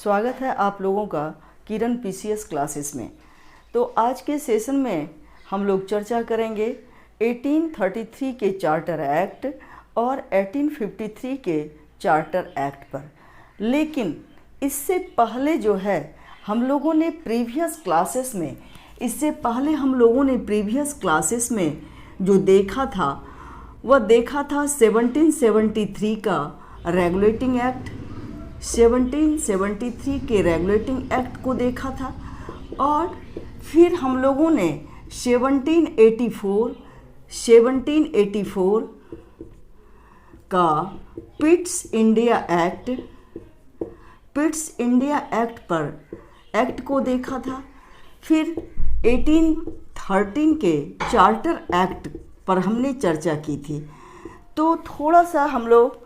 स्वागत है आप लोगों का किरण पीसीएस क्लासेस में। तो आज के सेशन में हम लोग चर्चा करेंगे 1833 के चार्टर एक्ट और 1853 के चार्टर एक्ट पर। लेकिन इससे पहले जो है हम लोगों ने प्रीवियस क्लासेस में जो देखा था वह देखा था 1773 का रेगुलेटिंग एक्ट, 1773 के रेगुलेटिंग एक्ट को देखा था। और फिर हम लोगों ने 1784 का पिट्स इंडिया एक्ट पर एक्ट को देखा था। फिर 1813 के चार्टर एक्ट पर हमने चर्चा की थी। तो थोड़ा सा हम लोग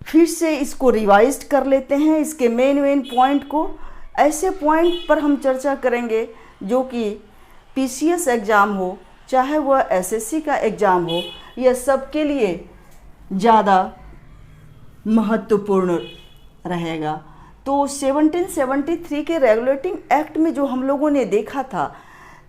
फिर से इसको रिवाइज कर लेते हैं, इसके मेन पॉइंट को। ऐसे पॉइंट पर हम चर्चा करेंगे जो कि पीसीएस एग्ज़ाम हो चाहे वह एसएससी का एग्ज़ाम हो, यह सबके लिए ज़्यादा महत्वपूर्ण रहेगा। तो 1773 के रेगुलेटिंग एक्ट में जो हम लोगों ने देखा था,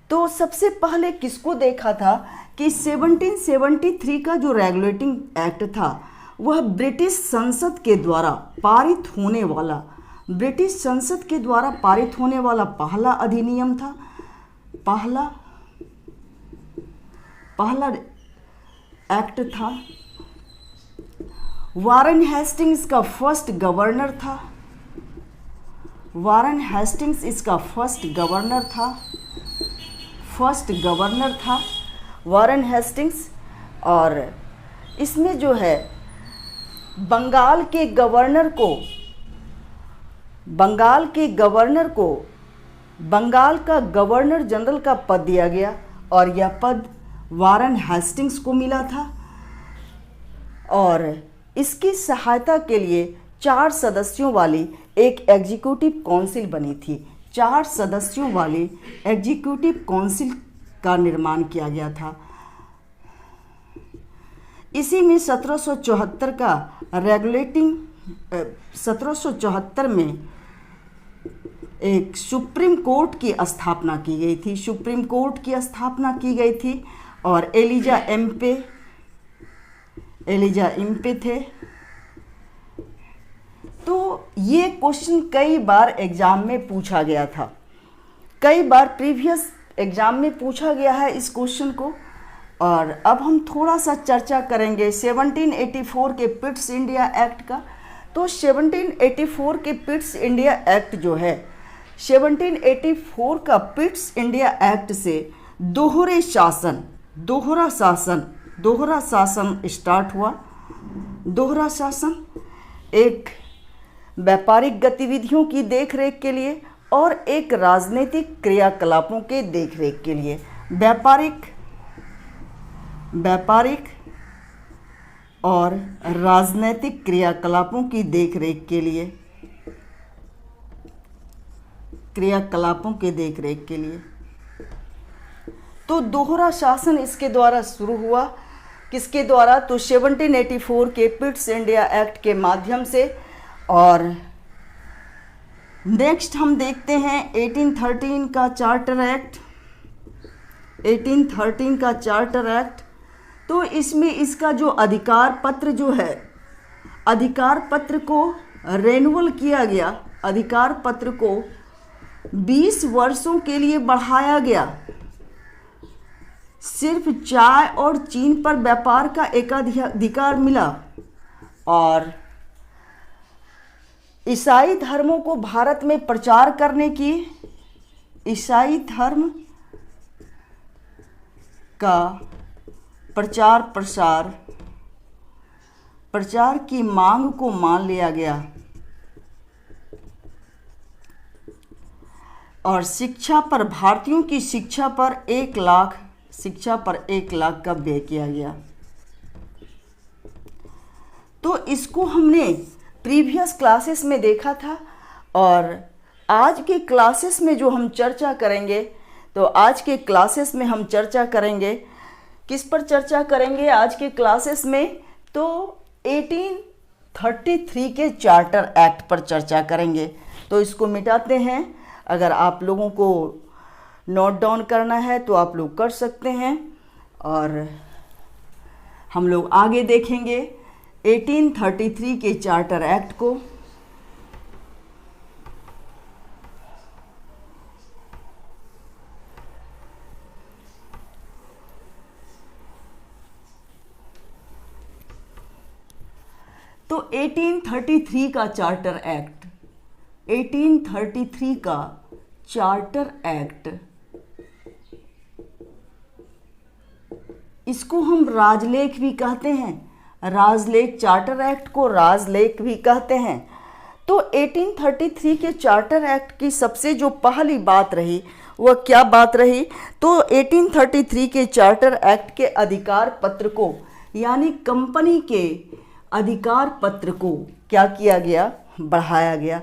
तो सबसे पहले किसको देखा था कि 1773 का जो रेगुलेटिंग एक्ट था वह ब्रिटिश संसद के द्वारा पारित होने वाला पहला अधिनियम था, पहला एक्ट था। वारेन हेस्टिंग्स इसका फर्स्ट गवर्नर था वारेन हेस्टिंग्स। और इसमें जो है बंगाल के गवर्नर को बंगाल का गवर्नर जनरल का पद दिया गया और यह पद वारेन हेस्टिंग्स को मिला था। और इसकी सहायता के लिए 4 सदस्यों वाली एक एग्जीक्यूटिव काउंसिल बनी थी। 4 सदस्यों वाली एग्जीक्यूटिव काउंसिल का निर्माण किया गया था। इसी में 1774 में एक सुप्रीम कोर्ट की स्थापना की गई थी। और एलिजा इम्पे थे। तो ये क्वेश्चन कई बार एग्जाम में पूछा गया था, कई बार प्रीवियस एग्जाम में पूछा गया है इस क्वेश्चन को। और अब हम थोड़ा सा चर्चा करेंगे 1784 के पिट्स इंडिया एक्ट का। तो 1784 के पिट्स इंडिया एक्ट जो है, 1784 का पिट्स इंडिया एक्ट से दोहरा शासन स्टार्ट हुआ। दोहरा शासन एक व्यापारिक गतिविधियों की देखरेख के लिए और एक राजनीतिक क्रियाकलापों के देखरेख के लिए। व्यापारिक और राजनीतिक क्रियाकलापों की देखरेख के लिए तो दोहरा शासन इसके द्वारा शुरू हुआ। किसके द्वारा? तो 1784 के पिट्स इंडिया एक्ट के माध्यम से। और नेक्स्ट हम देखते हैं 1813 का चार्टर एक्ट। तो इसमें इसका जो अधिकार पत्र को रेन्युअल किया गया। अधिकार पत्र को 20 वर्षों के लिए बढ़ाया गया। सिर्फ चाय और चीन पर व्यापार का एकाधिकार मिला। और ईसाई धर्मों को भारत में प्रचार करने की, ईसाई धर्म का प्रचार की मांग को मान लिया गया। और शिक्षा पर, भारतीयों की शिक्षा पर 1 लाख का व्यय किया गया। तो इसको हमने प्रीवियस क्लासेस में देखा था। और आज के क्लासेस में जो हम चर्चा करेंगे, तो आज के क्लासेस में हम चर्चा करेंगे किस पर चर्चा करेंगे आज के क्लासेस में? तो 1833 के चार्टर एक्ट पर चर्चा करेंगे। तो इसको मिटाते हैं। अगर आप लोगों को नोट डाउन करना है तो आप लोग कर सकते हैं, और हम लोग आगे देखेंगे 1833 के चार्टर एक्ट को। तो 1833 का चार्टर एक्ट, 1833 का चार्टर एक्ट, इसको हम राजलेख भी कहते हैं। राजलेख, चार्टर एक्ट को राजलेख भी कहते हैं। तो 1833 के चार्टर एक्ट की सबसे जो पहली बात रही वह क्या बात रही? तो 1833 के चार्टर एक्ट के अधिकार पत्र को, यानी कंपनी के अधिकार पत्र को क्या किया गया? बढ़ाया गया।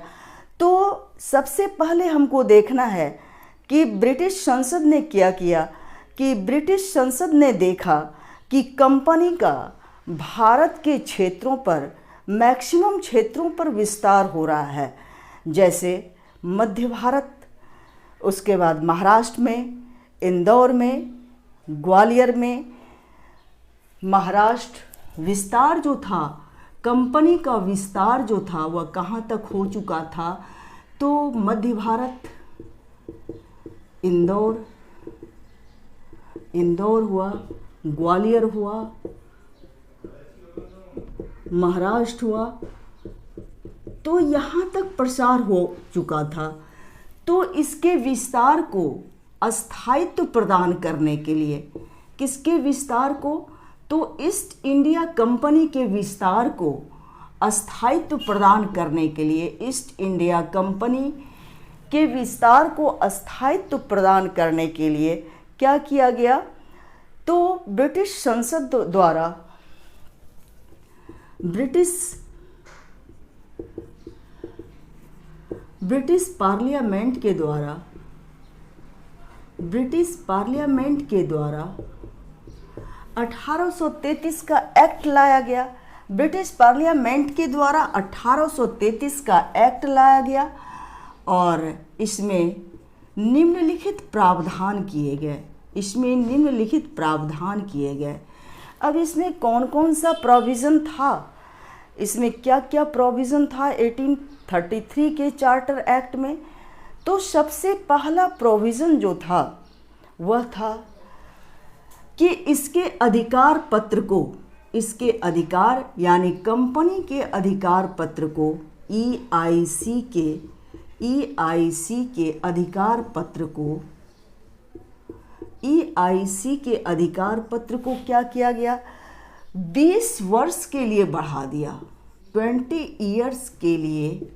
तो सबसे पहले हमको देखना है कि ब्रिटिश संसद ने क्या किया, कि ब्रिटिश संसद ने देखा कि कंपनी का भारत के क्षेत्रों पर, मैक्सिमम क्षेत्रों पर विस्तार हो रहा है, जैसे मध्य भारत, उसके बाद महाराष्ट्र में, इंदौर में, ग्वालियर में। महाराष्ट्र विस्तार जो था, कंपनी का विस्तार जो था वह कहाँ तक हो चुका था? तो मध्य भारत, इंदौर हुआ, ग्वालियर हुआ, महाराष्ट्र हुआ, तो यहाँ तक प्रसार हो चुका था। तो इसके विस्तार को अस्थायित्व प्रदान करने के लिए, किसके विस्तार को? तो ईस्ट इंडिया कंपनी के विस्तार को अस्थायित्व प्रदान करने के लिए, ईस्ट इंडिया कंपनी के विस्तार को अस्थायित्व प्रदान करने के लिए क्या किया गया? तो ब्रिटिश संसद द्वारा, ब्रिटिश पार्लियामेंट के द्वारा 1833 का एक्ट लाया गया। ब्रिटिश पार्लियामेंट के द्वारा 1833 का एक्ट लाया गया और इसमें निम्नलिखित प्रावधान किए गए। अब इसमें कौन कौन सा प्रोविज़न था? इसमें क्या क्या प्रोविज़न था 1833 के चार्टर एक्ट में? तो सबसे पहला प्रोविज़न जो था वह था कि इसके अधिकार पत्र को, इसके अधिकार यानी कंपनी के अधिकार पत्र को, EIC के अधिकार पत्र को, EIC के अधिकार पत्र को क्या किया गया? 20 वर्ष के लिए बढ़ा दिया, 20 ईयर्स के लिए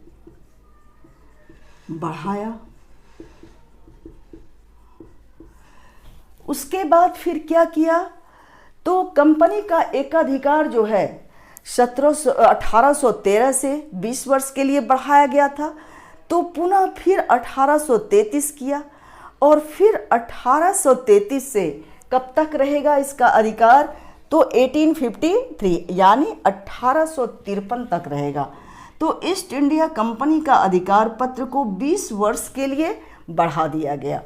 बढ़ाया। उसके बाद फिर क्या किया? तो कंपनी का एकाधिकार जो है 1813 से 20 वर्ष के लिए बढ़ाया गया था। तो पुनः फिर 1833 किया और फिर 1833 से कब तक रहेगा इसका अधिकार? तो 1853 यानी 1853 तक रहेगा। तो ईस्ट इंडिया कंपनी का अधिकार पत्र को 20 वर्ष के लिए बढ़ा दिया गया,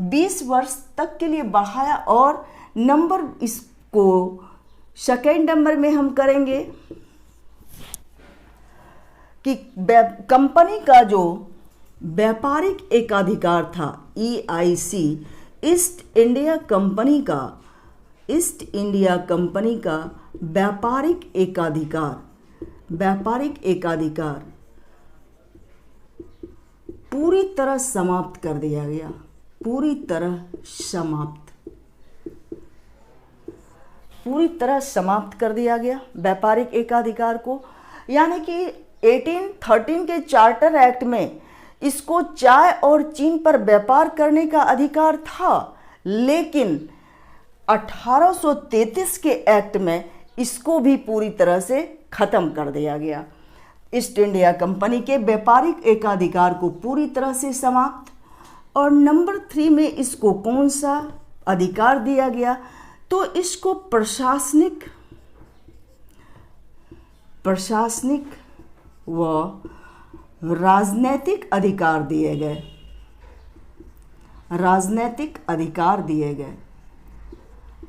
20 वर्ष तक के लिए बढ़ाया। और नंबर इसको सेकेंड नंबर में हम करेंगे कि कंपनी का जो व्यापारिक एकाधिकार था EIC, ईस्ट इंडिया कंपनी का व्यापारिक एकाधिकार पूरी तरह समाप्त कर दिया गया, पूरी तरह समाप्त कर दिया गया व्यापारिक एकाधिकार को। यानी कि 1813 के चार्टर एक्ट में इसको चाय और चीन पर व्यापार करने का अधिकार था, लेकिन 1833 के एक्ट में इसको भी पूरी तरह से खत्म कर दिया गया। ईस्ट इंडिया कंपनी के व्यापारिक एकाधिकार को पूरी तरह से समाप्त। और नंबर 3 में इसको कौन सा अधिकार दिया गया? तो इसको प्रशासनिक व राजनैतिक अधिकार दिए गए। राजनैतिक अधिकार दिए गए,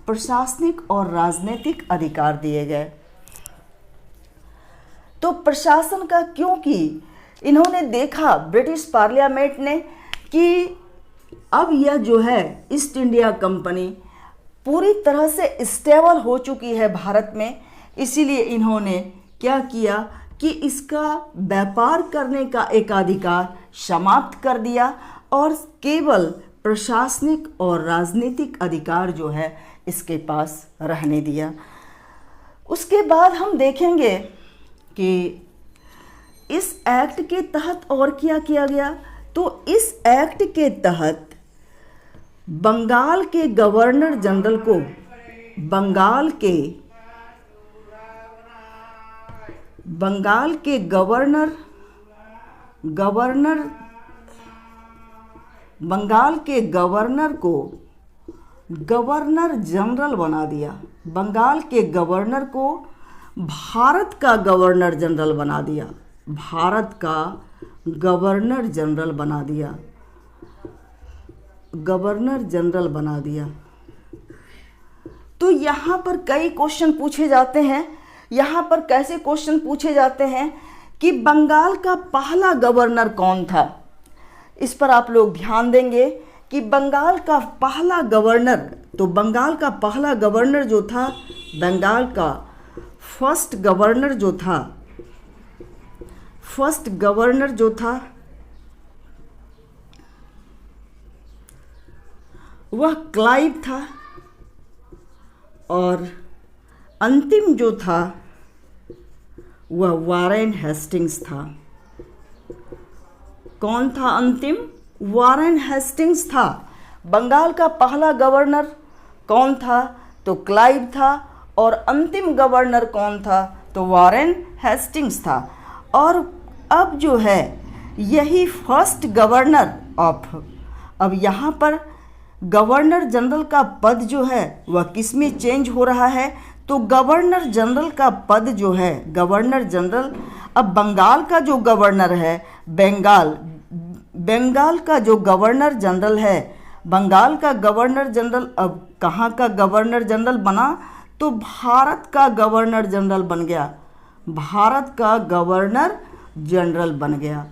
प्रशासनिक और राजनीतिक अधिकार दिए गए। तो प्रशासन का, क्योंकि इन्होंने देखा ब्रिटिश पार्लियामेंट ने कि अब यह जो है ईस्ट इंडिया कंपनी पूरी तरह से स्टेबल हो चुकी है भारत में, इसीलिए इन्होंने क्या किया कि इसका व्यापार करने का एकाधिकार समाप्त कर दिया और केवल प्रशासनिक और राजनीतिक अधिकार जो है इसके पास रहने दिया। उसके बाद हम देखेंगे कि इस एक्ट के तहत और क्या किया गया। तो इस एक्ट के तहत बंगाल के गवर्नर जनरल को बंगाल के गवर्नर को गवर्नर जनरल बना दिया। बंगाल के गवर्नर को भारत का गवर्नर जनरल बना दिया। भारत का गवर्नर जनरल बना दिया। गवर्नर जनरल बना दिया। तो यहाँ पर कई क्वेश्चन पूछे जाते हैं। यहाँ पर कैसे क्वेश्चन पूछे जाते हैं कि बंगाल का पहला गवर्नर कौन था। इस पर आप लोग ध्यान देंगे कि बंगाल का पहला गवर्नर, तो बंगाल का पहला गवर्नर जो था, बंगाल का फर्स्ट गवर्नर जो था वह क्लाइव था और अंतिम जो था वह वारेन हेस्टिंग्स था। कौन था अंतिम? वारेन हेस्टिंग्स था। बंगाल का पहला गवर्नर कौन था? तो क्लाइव था। और अंतिम गवर्नर कौन था? तो वारेन हेस्टिंग्स था। और अब जो है यही फर्स्ट गवर्नर ऑफ, अब यहाँ पर गवर्नर जनरल का पद जो है वह किस में चेंज हो रहा है? तो गवर्नर जनरल का पद जो है, गवर्नर जनरल, अब बंगाल का जो गवर्नर है, बंगाल का जो गवर्नर जनरल है, बंगाल का गवर्नर जनरल अब कहाँ का गवर्नर जनरल बना? तो भारत का गवर्नर जनरल बन गया। भारत का गवर्नर जनरल बन गया।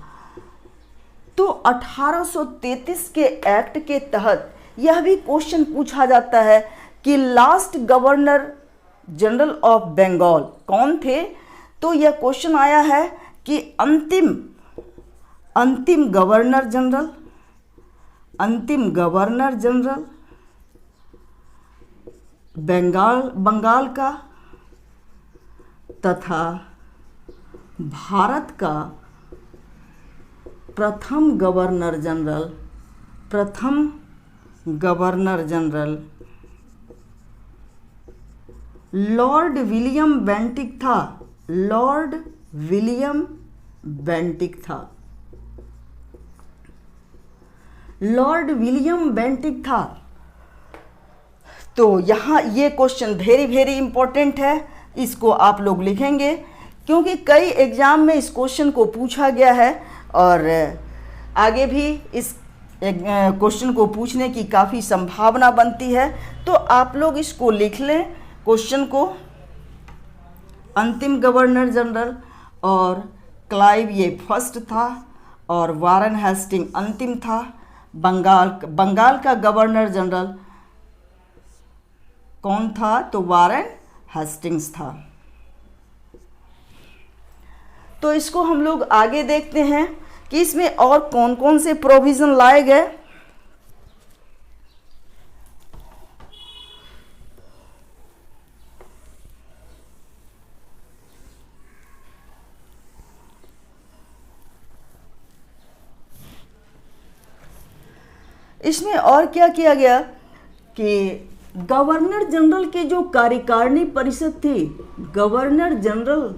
तो 1833 के एक्ट के तहत यह भी क्वेश्चन पूछा जाता है कि last governor general of Bengal कौन थे? तो यह क्वेश्चन आया है कि अंतिम गवर्नर जनरल बंगाल का तथा भारत का प्रथम governor general Lord William Bentinck था। लॉर्ड विलियम बेंटिक था। लॉर्ड विलियम बेंटिक था। तो यहाँ ये क्वेश्चन वेरी इंपॉर्टेंट है, इसको आप लोग लिखेंगे क्योंकि कई एग्जाम में इस क्वेश्चन को पूछा गया है और आगे भी इस क्वेश्चन को पूछने की काफ़ी संभावना बनती है। तो आप लोग इसको लिख लें क्वेश्चन को। अंतिम गवर्नर जनरल और क्लाइव ये फर्स्ट था और वारेन हेस्टिंग अंतिम था। बंगाल का गवर्नर जनरल कौन था? तो वारेन हेस्टिंग्स था। तो इसको हम लोग आगे देखते हैं कि इसमें और कौन कौन से प्रोविज़न लाए गए। इसमें और क्या किया गया कि गवर्नर जनरल की जो कार्यकारिणी परिषद थी, गवर्नर जनरल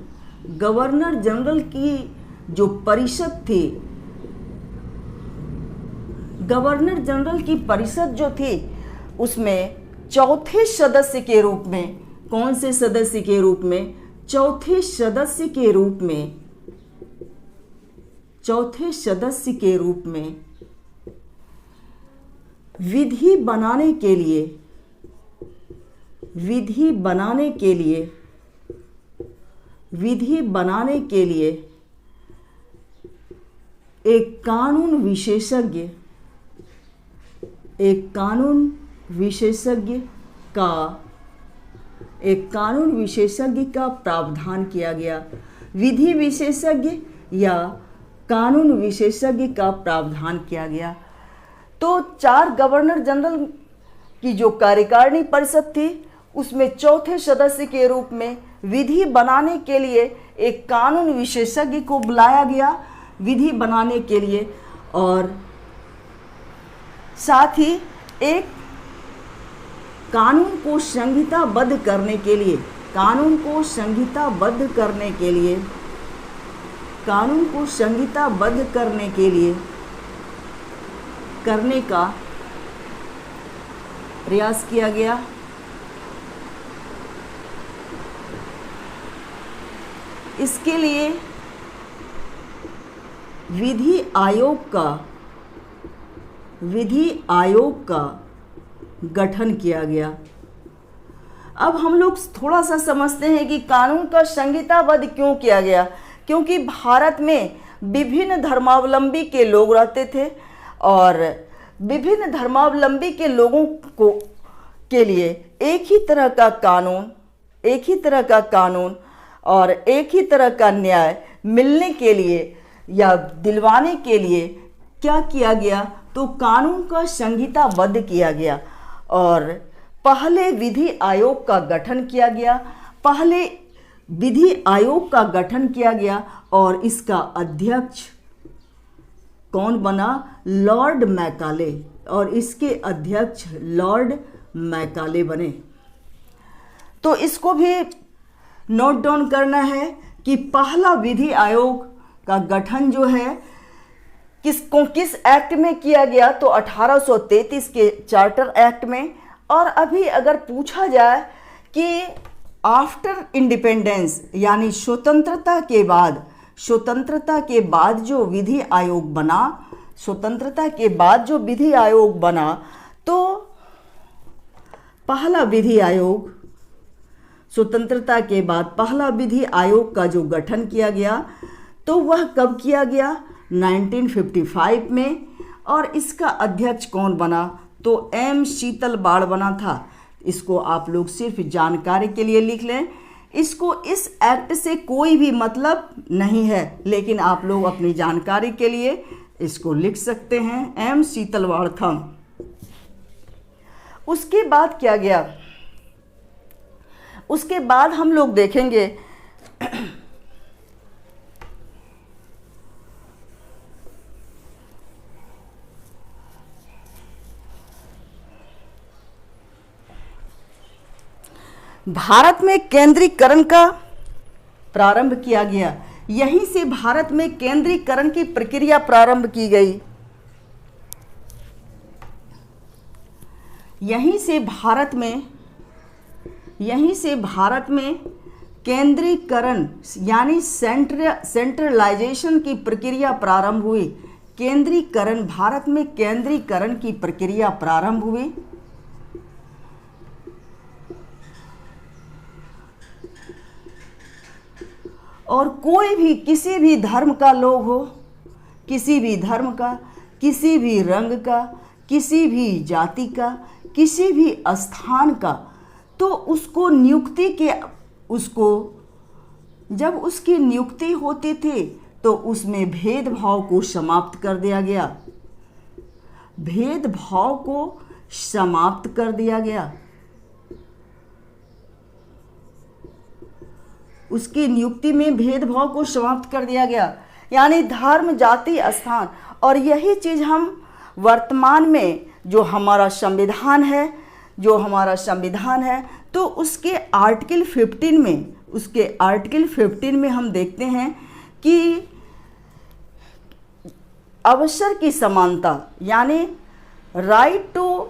की जो परिषद थी, गवर्नर जनरल की परिषद जो थी उसमें चौथे सदस्य के रूप में, कौन से सदस्य के रूप में? चौथे सदस्य के रूप में विधि बनाने के लिए एक कानून विशेषज्ञ का प्रावधान किया गया। विधि विशेषज्ञ या कानून विशेषज्ञ का प्रावधान किया गया। तो 4 गवर्नर जनरल की जो कार्यकारिणी परिषद थी, उसमें चौथे सदस्य के रूप में विधि बनाने के लिए एक कानून विशेषज्ञ को बुलाया गया विधि बनाने के लिए, और साथ ही एक कानून को संहिताबद्ध करने के लिए करने का प्रयास किया गया। इसके लिए विधि आयोग का गठन किया गया। अब हम लोग थोड़ा सा समझते हैं कि कानून का संहिताबद्ध क्यों किया गया। क्योंकि भारत में विभिन्न धर्मावलंबी के लोग रहते थे, और विभिन्न धर्मावलंबी के लोगों के लिए एक ही तरह का कानून और एक ही तरह का न्याय मिलने के लिए या दिलवाने के लिए क्या किया गया, तो कानून का संहिताबद्ध किया गया। और पहले विधि आयोग का गठन किया गया और इसका अध्यक्ष कौन बना? लॉर्ड मैकाले, और इसके अध्यक्ष लॉर्ड मैकाले बने। तो इसको भी नोट डाउन करना है कि पहला विधि आयोग का गठन जो है किस एक्ट में किया गया, तो 1833 के चार्टर एक्ट में। और अभी अगर पूछा जाए कि आफ्टर इंडिपेंडेंस यानी स्वतंत्रता के बाद जो विधि आयोग बना, तो पहला विधि आयोग स्वतंत्रता के बाद पहला विधि आयोग का जो गठन किया गया, तो वह कब किया गया? 1955 में। और इसका अध्यक्ष कौन बना? तो एम शीतलबाड़ बना था। इसको आप लोग सिर्फ जानकारी के लिए लिख लें। इसको इस एक्ट से कोई भी मतलब नहीं है, लेकिन आप लोग अपनी जानकारी के लिए इसको लिख सकते हैं, एम शीतलबाड़ था। उसके बाद क्या गया? उसके बाद हम लोग देखेंगे भारत में केंद्रीकरण का प्रारंभ किया गया। यहीं से भारत में केंद्रीकरण की प्रक्रिया प्रारंभ की गई। यहीं से भारत में केंद्रीकरण यानी सेंट्रलाइजेशन की प्रक्रिया प्रारंभ हुई। भारत में केंद्रीकरण की प्रक्रिया प्रारंभ हुई। और कोई भी किसी भी धर्म का लोग हो, किसी भी धर्म का, किसी भी रंग का, किसी भी जाति का, किसी भी स्थान का, तो जब उसकी नियुक्ति होती थी तो उसमें भेदभाव को समाप्त कर दिया गया। उसकी नियुक्ति में भेदभाव को समाप्त कर दिया गया, यानी धर्म, जाति, स्थान। और यही चीज़ हम वर्तमान में जो हमारा संविधान है, तो उसके आर्टिकल 15 में हम देखते हैं कि अवसर की समानता यानी राइट टू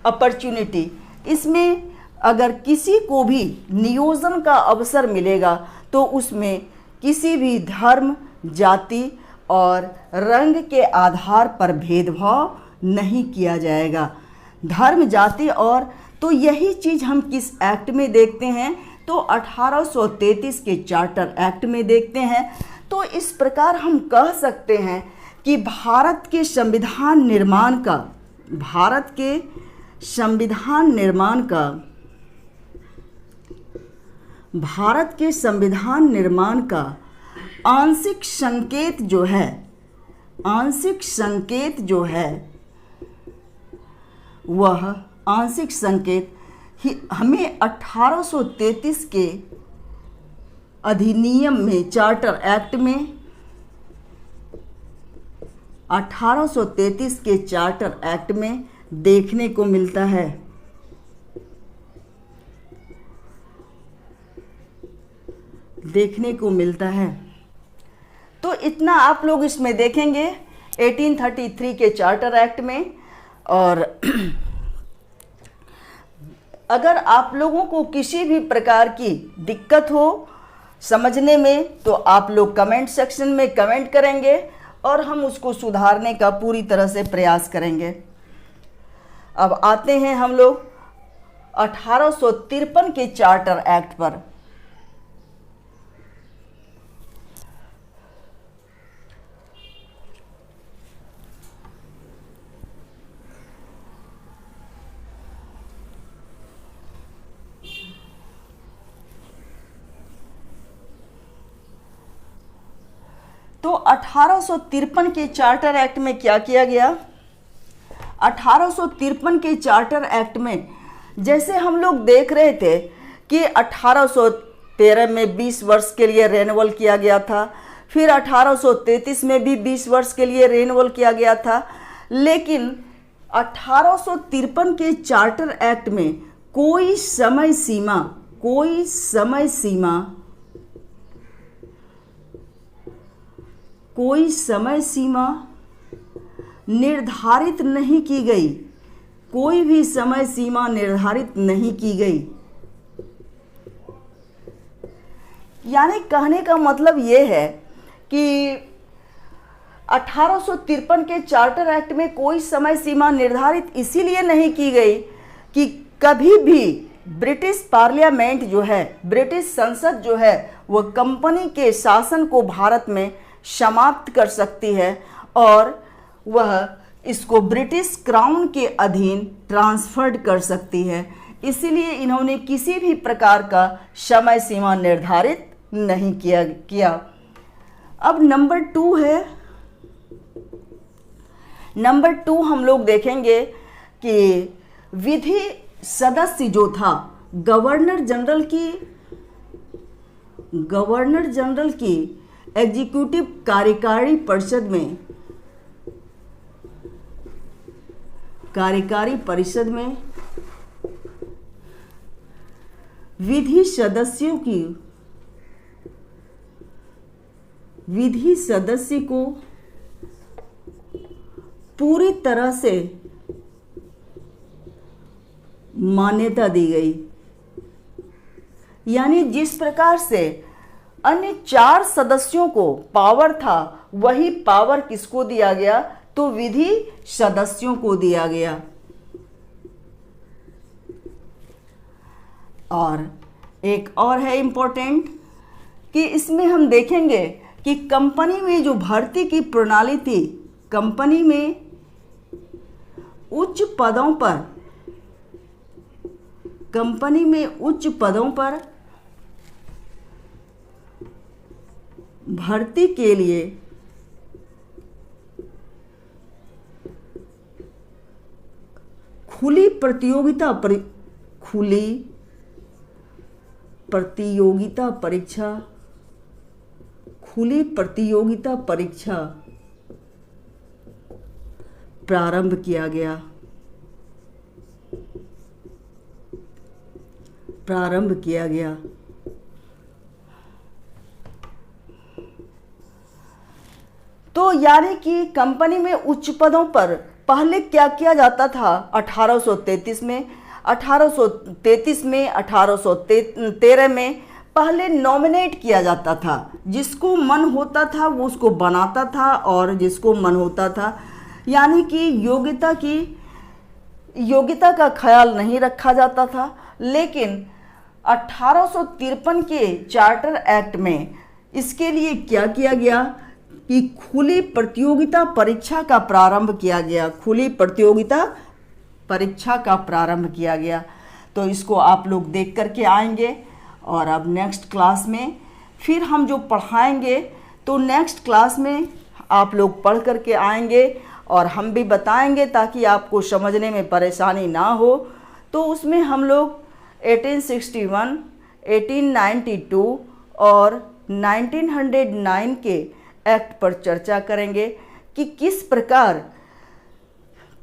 अपॉर्चुनिटी, इसमें अगर किसी को भी नियोजन का अवसर मिलेगा तो उसमें किसी भी धर्म, जाति और रंग के आधार पर भेदभाव नहीं किया जाएगा। धर्म, जाति और तो यही चीज़ हम किस एक्ट में देखते हैं? तो 1833 के चार्टर एक्ट में देखते हैं। तो इस प्रकार हम कह सकते हैं कि भारत के संविधान निर्माण का आंशिक संकेत वह आंशिक संकेत ही हमें 1833 के अधिनियम में, चार्टर एक्ट में, 1833 के चार्टर एक्ट में देखने को मिलता है। तो इतना आप लोग इसमें देखेंगे 1833 के चार्टर एक्ट में। और अगर आप लोगों को किसी भी प्रकार की दिक्कत हो समझने में तो आप लोग कमेंट सेक्शन में कमेंट करेंगे और हम उसको सुधारने का पूरी तरह से प्रयास करेंगे। अब आते हैं हम लोग 1853 के चार्टर एक्ट पर। तो 1853 के चार्टर एक्ट में क्या किया गया? 1853 के चार्टर एक्ट में जैसे हम लोग देख रहे थे कि 1813 में 20 वर्ष के लिए रेन्यूअल किया गया था, फिर 1833 में भी 20 वर्ष के लिए रेन्यूअल किया गया था, लेकिन 1853 के चार्टर एक्ट में कोई समय सीमा निर्धारित नहीं की गई। कोई भी समय सीमा निर्धारित नहीं की गई। यानी कहने का मतलब ये है कि 1853 के चार्टर एक्ट में कोई समय सीमा निर्धारित इसीलिए नहीं की गई कि कभी भी ब्रिटिश पार्लियामेंट जो है, ब्रिटिश संसद जो है, वह कंपनी के शासन को भारत में समाप्त कर सकती है और वह इसको ब्रिटिश क्राउन के अधीन ट्रांसफर्ड कर सकती है। इसीलिए इन्होंने किसी भी प्रकार का समय सीमा निर्धारित नहीं किया। अब नंबर 2 है। नंबर 2 हम लोग देखेंगे कि विधि सदस्य जो था गवर्नर जनरल की एग्जीक्यूटिव कार्यकारी परिषद में विधि सदस्य को पूरी तरह से मान्यता दी गई। यानी जिस प्रकार से अन्य 4 सदस्यों को पावर था, वही पावर किसको दिया गया? तो विधि सदस्यों को दिया गया। और एक और है इम्पोर्टेंट कि इसमें हम देखेंगे कि कंपनी में जो भर्ती की प्रणाली थी, कंपनी में उच्च पदों पर भर्ती के लिए खुली प्रतियोगिता परीक्षा प्रारंभ किया गया। तो यानी कि कंपनी में उच्च पदों पर पहले क्या किया जाता था? 1833 में 1833 में, 1813 में पहले नॉमिनेट किया जाता था। जिसको मन होता था वो उसको बनाता था और जिसको मन होता था, यानी कि योग्यता का ख्याल नहीं रखा जाता था। लेकिन 1853 के चार्टर एक्ट में इसके लिए क्या किया गया कि खुली प्रतियोगिता परीक्षा का प्रारंभ किया गया। खुली प्रतियोगिता परीक्षा का प्रारंभ किया गया। तो इसको आप लोग देख करके आएंगे और अब नेक्स्ट क्लास में फिर हम जो पढ़ाएंगे तो नेक्स्ट क्लास में आप लोग पढ़ करके आएंगे और हम भी बताएंगे ताकि आपको समझने में परेशानी ना हो। तो उसमें हम लोग 1861, 1892 और 1909 के एक्ट पर चर्चा करेंगे कि किस प्रकार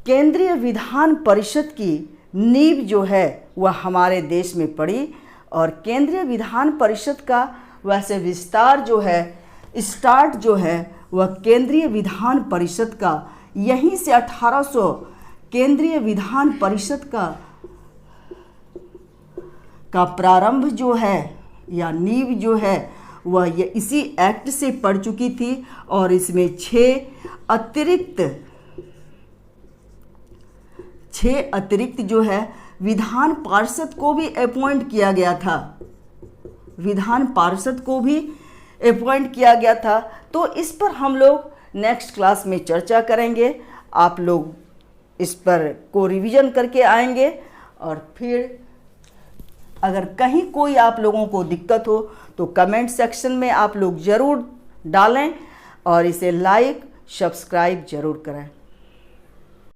केंद्रीय विधान परिषद की नींव जो है वह हमारे देश में पड़ी और केंद्रीय विधान परिषद का वैसे विस्तार जो है, स्टार्ट जो है वह केंद्रीय विधान परिषद का यहीं से 1800 केंद्रीय विधान परिषद का प्रारंभ जो है या नींव जो है वह इसी एक्ट से पड़ चुकी थी। और इसमें 6 अतिरिक्त जो है विधान पार्षद को भी अपॉइंट किया गया था। विधान पार्षद को भी अपॉइंट किया गया था। तो इस पर हम लोग नेक्स्ट क्लास में चर्चा करेंगे। आप लोग इस पर को रिवीजन करके आएंगे और फिर अगर कहीं कोई आप लोगों को दिक्कत हो तो कमेंट सेक्शन में आप लोग ज़रूर डालें और इसे लाइक सब्सक्राइब ज़रूर करें।